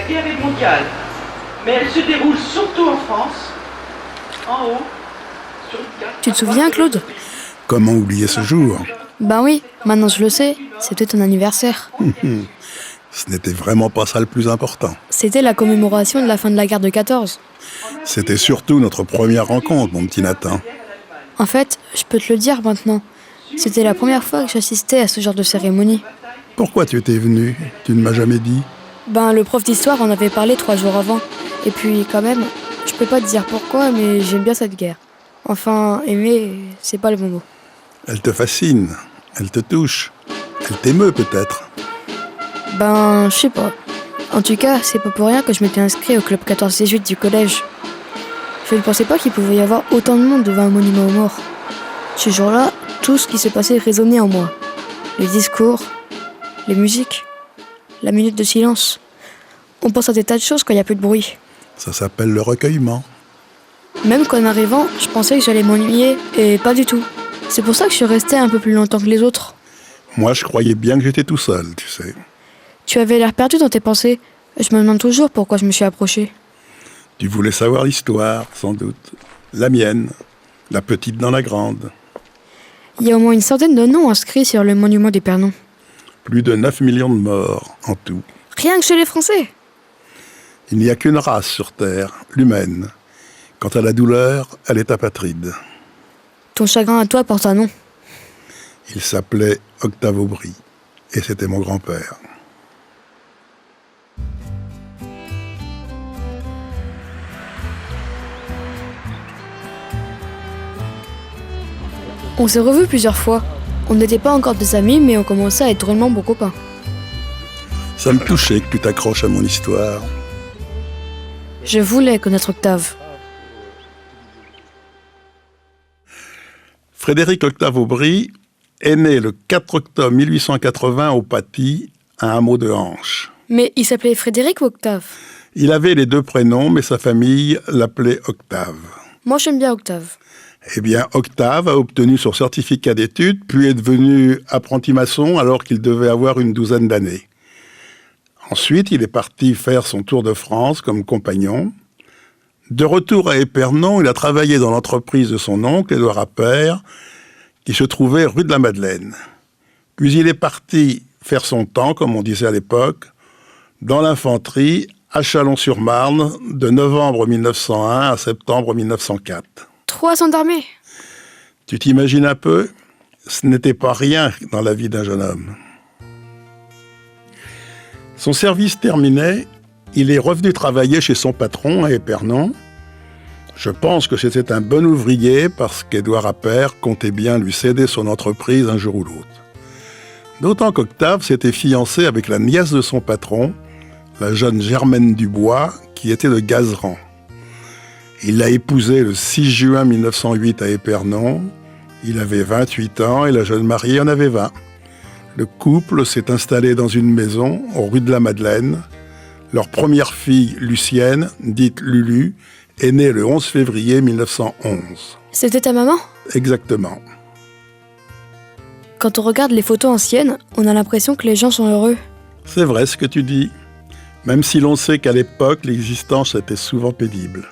guerre est mondiale, mais elle se déroule surtout en France, en haut, sur une carte. Tu te souviens, Claude? Comment oublier ce jour? Ben oui, maintenant je le sais, c'était ton anniversaire. Ce n'était vraiment pas ça le plus important. C'était la commémoration de la fin de la guerre de 14. C'était surtout notre première rencontre, mon petit Nathan. En fait, je peux te le dire maintenant, c'était la première fois que j'assistais à ce genre de cérémonie. Pourquoi tu étais venu? Tu ne m'as jamais dit. Ben, le prof d'histoire en avait parlé 3 jours avant. Et puis, quand même, je peux pas te dire pourquoi, mais j'aime bien cette guerre. Enfin, aimer, c'est pas le bon mot. Elle te fascine, elle te touche, elle t'émeut peut-être. Ben, je sais pas. En tout cas, c'est pas pour rien que je m'étais inscrit au club 14-18 du collège. Je ne pensais pas qu'il pouvait y avoir autant de monde devant un monument aux morts. Ce jour-là, tout ce qui se passait résonnait en moi. Les discours, les musiques, la minute de silence. On pense à des tas de choses quand il n'y a plus de bruit. Ça s'appelle le recueillement. Même qu'en arrivant, je pensais que j'allais m'ennuyer, et pas du tout. C'est pour ça que je suis resté un peu plus longtemps que les autres. Moi, je croyais bien que j'étais tout seul, tu sais. Tu avais l'air perdu dans tes pensées. Je me demande toujours pourquoi je me suis approché. Tu voulais savoir l'histoire, sans doute. La mienne, la petite dans la grande. Il y a au moins une centaine de noms inscrits sur le monument d'Épernon. Plus de 9 millions de morts, en tout. Rien que chez les Français. Il n'y a qu'une race sur Terre, l'humaine. Quant à la douleur, elle est apatride. Ton chagrin à toi porte un nom. Il s'appelait Octave Aubry, et c'était mon grand-père. On s'est revus plusieurs fois. On n'était pas encore des amis, mais on commençait à être drôlement bons copains. Ça me touchait que tu t'accroches à mon histoire. Je voulais connaître Octave. Frédéric Octave Aubry est né le 4 octobre 1880 au Paty, à un hameau de Hanche. Mais il s'appelait Frédéric ou Octave? Il avait les 2 prénoms, mais sa famille l'appelait Octave. Moi, j'aime bien Octave. Eh bien, Octave a obtenu son certificat d'études, puis est devenu apprenti maçon alors qu'il devait avoir une 12aine d'années. Ensuite, il est parti faire son tour de France comme compagnon. De retour à Épernon, il a travaillé dans l'entreprise de son oncle, Édouard Appert, qui se trouvait rue de la Madeleine. Puis il est parti faire son temps, comme on disait à l'époque, dans l'infanterie à Chalon-sur-Marne, de novembre 1901 à septembre 1904. 3 ans d'armée. Tu t'imagines un peu? Ce n'était pas rien dans la vie d'un jeune homme. Son service terminé, il est revenu travailler chez son patron à Épernon. Je pense que c'était un bon ouvrier parce qu'Édouard Appert comptait bien lui céder son entreprise un jour ou l'autre. D'autant qu'Octave s'était fiancé avec la nièce de son patron, la jeune Germaine Dubois, qui était de Gazeran. Il l'a épousée le 6 juin 1908 à Épernon. Il avait 28 ans et la jeune mariée en avait 20. Le couple s'est installé dans une maison, rue de la Madeleine. Leur première fille, Lucienne, dite Lulu, est née le 11 février 1911. C'était ta maman? Exactement. Quand on regarde les photos anciennes, on a l'impression que les gens sont heureux. C'est vrai ce que tu dis. Même si l'on sait qu'à l'époque, l'existence était souvent pénible.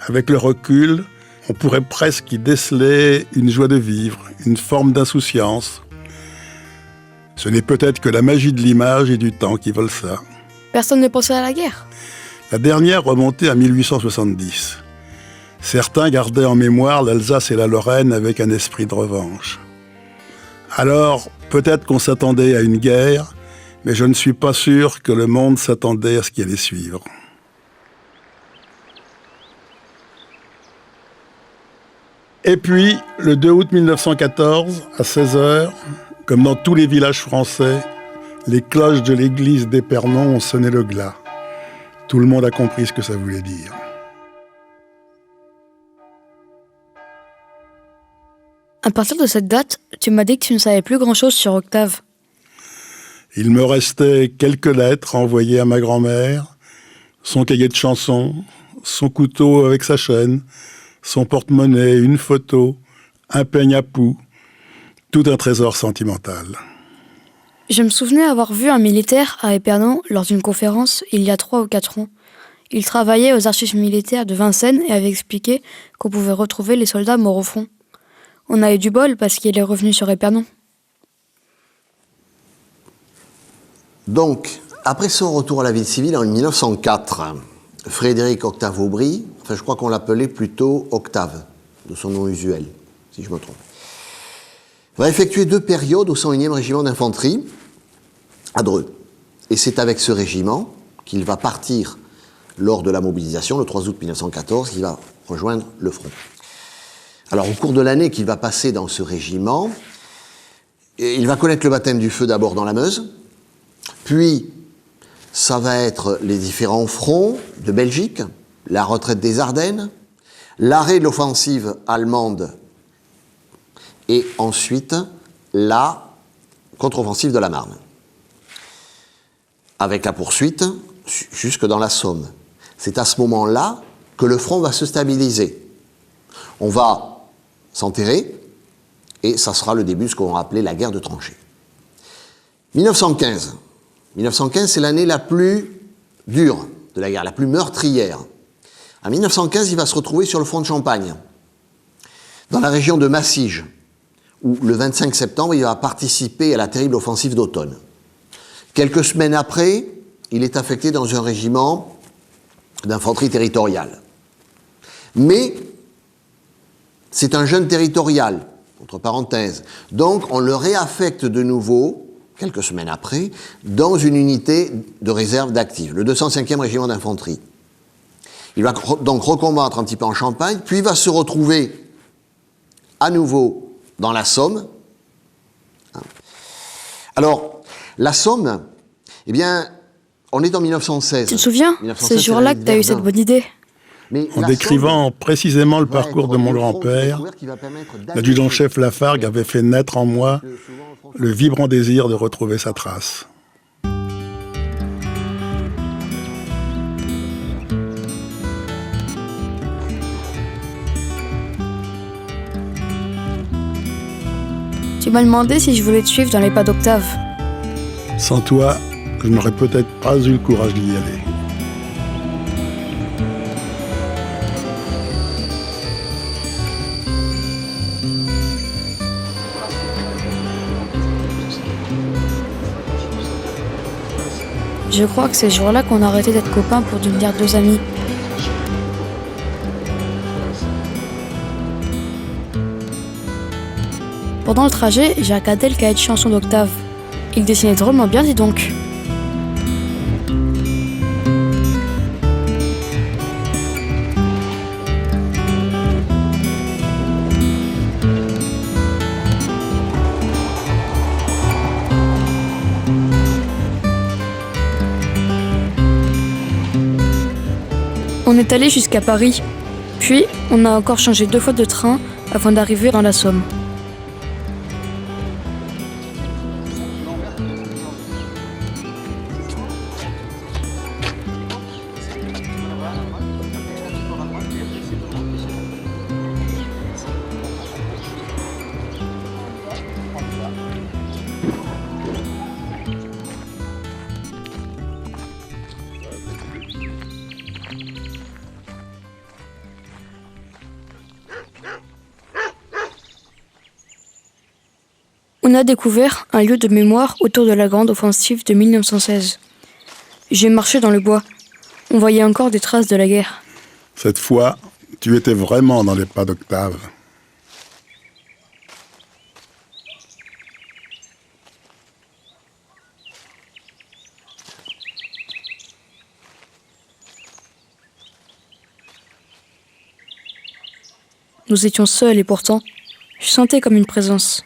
Avec le recul, on pourrait presque y déceler une joie de vivre, une forme d'insouciance. Ce n'est peut-être que la magie de l'image et du temps qui veulent ça. Personne ne pensait à la guerre. La dernière remontait à 1870. Certains gardaient en mémoire l'Alsace et la Lorraine avec un esprit de revanche. Alors, peut-être qu'on s'attendait à une guerre, mais je ne suis pas sûr que le monde s'attendait à ce qui allait suivre. Et puis, le 2 août 1914, à 16h, comme dans tous les villages français, les cloches de l'église d'Épernon ont sonné le glas. Tout le monde a compris ce que ça voulait dire. À partir de cette date, tu m'as dit que tu ne savais plus grand-chose sur Octave. Il me restait quelques lettres envoyées à ma grand-mère, son cahier de chansons, son couteau avec sa chaîne, son porte-monnaie, une photo, un peigne à poux, tout un trésor sentimental. Je me souvenais avoir vu un militaire à Épernon lors d'une conférence il y a 3 ou 4 ans. Il travaillait aux archives militaires de Vincennes et avait expliqué qu'on pouvait retrouver les soldats morts au front. On a eu du bol parce qu'il est revenu sur Épernon. Donc, après son retour à la vie civile en 1904, Frédéric Octave Aubry, enfin je crois qu'on l'appelait plutôt Octave, de son nom usuel, si je me trompe, va effectuer 2 périodes au 101e régiment d'infanterie à Dreux. Et c'est avec ce régiment qu'il va partir lors de la mobilisation, le 3 août 1914, qu'il va rejoindre le front. Alors au cours de l'année qu'il va passer dans ce régiment, il va connaître le baptême du feu d'abord dans la Meuse, puis ça va être les différents fronts de Belgique, la retraite des Ardennes, l'arrêt de l'offensive allemande et ensuite la contre-offensive de la Marne, avec la poursuite jusque dans la Somme. C'est à ce moment-là que le front va se stabiliser. On va s'enterrer et ça sera le début de ce qu'on va appeler la guerre de tranchées. 1915, c'est l'année la plus dure de la guerre, la plus meurtrière. En 1915, il va se retrouver sur le front de Champagne, dans la région de Massige, où le 25 septembre, il va participer à la terrible offensive d'automne. Quelques semaines après, il est affecté dans un régiment d'infanterie territoriale. Mais c'est un jeune territorial, entre parenthèses. Donc on le réaffecte de nouveau, quelques semaines après, dans une unité de réserve d'actifs, le 205e régiment d'infanterie. Il va donc recombattre un petit peu en Champagne, puis il va se retrouver à nouveau dans la Somme. Alors, la Somme, eh bien, on est en 1916. Tu te souviens? C'est ce jour-là que tu as eu cette bonne idée. En décrivant précisément le parcours de mon grand-père, l'adjudant-chef Lafargue avait fait naître en moi le vibrant désir de retrouver sa trace. Tu m'as demandé si je voulais te suivre dans les pas d'Octave. Sans toi, je n'aurais peut-être pas eu le courage d'y aller. Je crois que c'est ce jour-là qu'on a arrêté d'être copains pour devenir 2 amis. Pendant le trajet, j'ai regardé le cahier de chansons d'Octave. Il dessinait drôlement bien, dis donc. On est allé jusqu'à Paris, puis on a encore changé 2 fois de train avant d'arriver dans la Somme. On a découvert un lieu de mémoire autour de la grande offensive de 1916. J'ai marché dans le bois. On voyait encore des traces de la guerre. Cette fois, tu étais vraiment dans les pas d'Octave. Nous étions seuls et pourtant, je sentais comme une présence.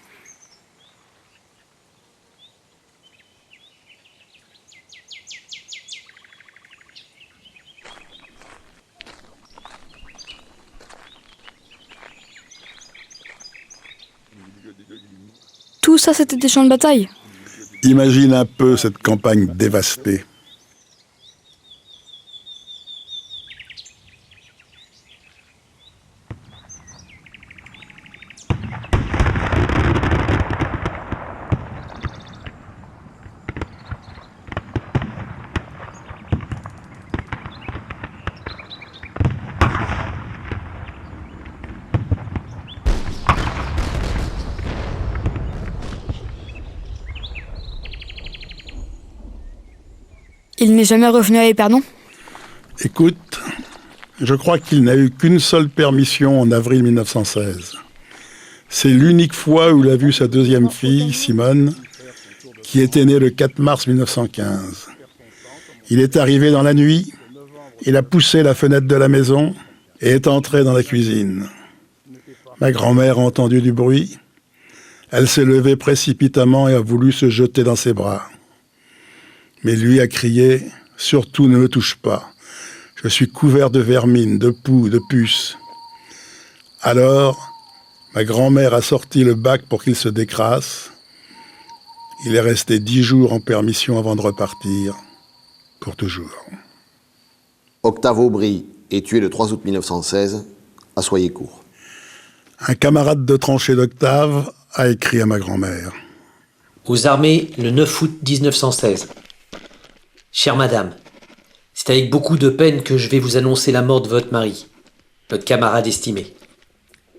Tout ça, c'était des champs de bataille. Imagine un peu cette campagne dévastée. Il n'est jamais revenu à Épernon? Écoute, je crois qu'il n'a eu qu'une seule permission en avril 1916. C'est l'unique fois où il a vu sa deuxième fille, Simone, qui était née le 4 mars 1915. Il est arrivé dans la nuit, il a poussé la fenêtre de la maison et est entré dans la cuisine. Ma grand-mère a entendu du bruit. Elle s'est levée précipitamment et a voulu se jeter dans ses bras. Mais lui a crié « Surtout ne me touche pas. Je suis couvert de vermine, de poux, de puces. » Alors, ma grand-mère a sorti le bac pour qu'il se décrasse. Il est resté 10 jours en permission avant de repartir, pour toujours. Octave Aubry est tué le 3 août 1916 à Soyecourt. Un camarade de tranchée d'Octave a écrit à ma grand-mère. Aux armées, le 9 août 1916. Chère madame, c'est avec beaucoup de peine que je vais vous annoncer la mort de votre mari, votre camarade estimé.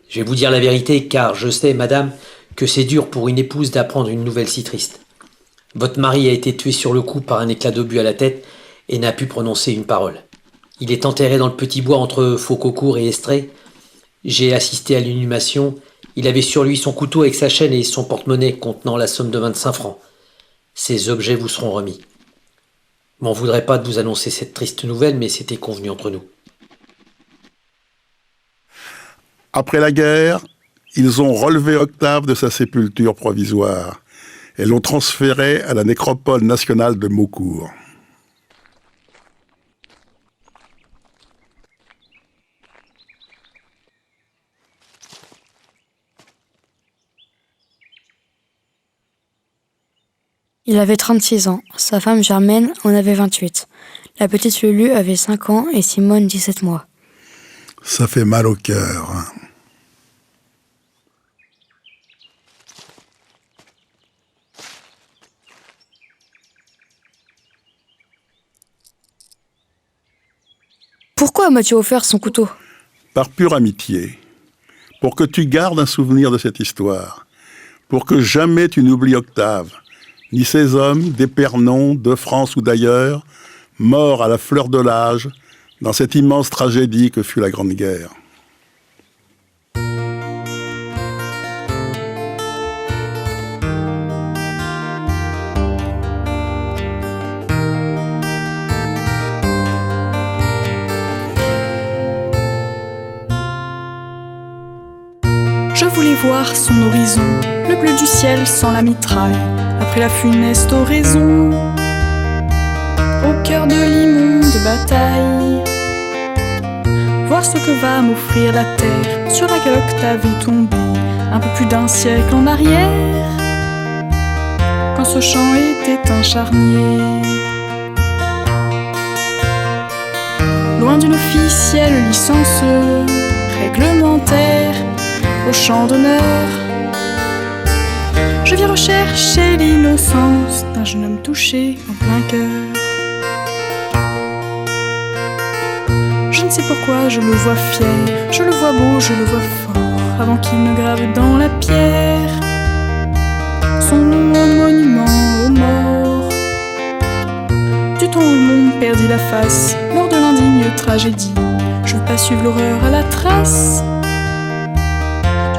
Je vais vous dire la vérité, car je sais, madame, que c'est dur pour une épouse d'apprendre une nouvelle si triste. Votre mari a été tué sur le coup par un éclat d'obus à la tête et n'a pu prononcer une parole. Il est enterré dans le petit bois entre Faucocourt et Estrée. J'ai assisté à l'inhumation. Il avait sur lui son couteau avec sa chaîne et son porte-monnaie contenant la somme de 25 francs. Ces objets vous seront remis. Je m'en voudrais pas de vous annoncer cette triste nouvelle, mais c'était convenu entre nous. Après la guerre, ils ont relevé Octave de sa sépulture provisoire et l'ont transféré à la nécropole nationale de Maucourt. Il avait 36 ans, sa femme Germaine en avait 28. La petite Lulu avait 5 ans et Simone 17 mois. Ça fait mal au cœur. Hein. Pourquoi m'as-tu offert son couteau? Par pure amitié, pour que tu gardes un souvenir de cette histoire, pour que jamais tu n'oublies Octave, ni ces hommes d'Épernon, de France ou d'ailleurs, morts à la fleur de l'âge, dans cette immense tragédie que fut la Grande Guerre. Je voulais voir son horizon, le bleu du ciel sans la mitraille, après la funeste oraison, au cœur de l'immonde bataille. Voir ce que va m'offrir la terre, sur laquelle Octave est tombé, un peu plus d'un siècle en arrière, quand ce champ était un charnier. Loin d'une officielle licence réglementaire, au champ d'honneur, je viens rechercher l'innocence d'un jeune homme touché en plein cœur. Je ne sais pourquoi je le vois fier, je le vois beau, je le vois fort, avant qu'il ne grave dans la pierre son nom au monument aux morts. Du temps où le monde perdit la face lors de l'indigne tragédie, je veux pas suivre l'horreur à la trace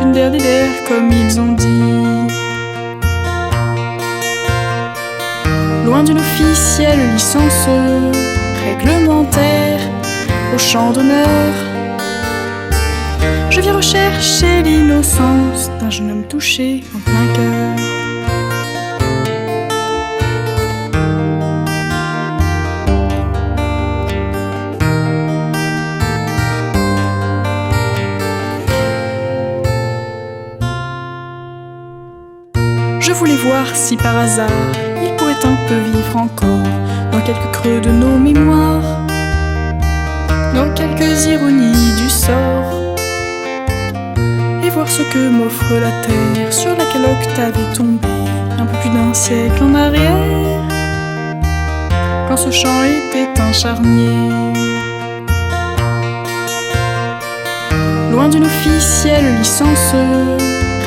d'une dernière comme ils ont dit. Loin d'une officielle licence réglementaire, au champ d'honneur, je viens rechercher l'innocence d'un jeune homme touché en plein cœur. Je voulais voir si par hasard il pourrait un peu vivre encore dans quelques creux de nos mémoires, dans quelques ironies du sort, et voir ce que m'offre la terre sur laquelle Octave est tombé un peu plus d'un siècle en arrière, quand ce champ était un charnier. Loin d'une officielle licence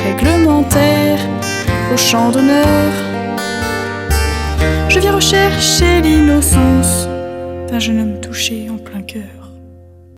réglementaire, au champ d'honneur, Je viens rechercher l'innocence d'un jeune homme touché en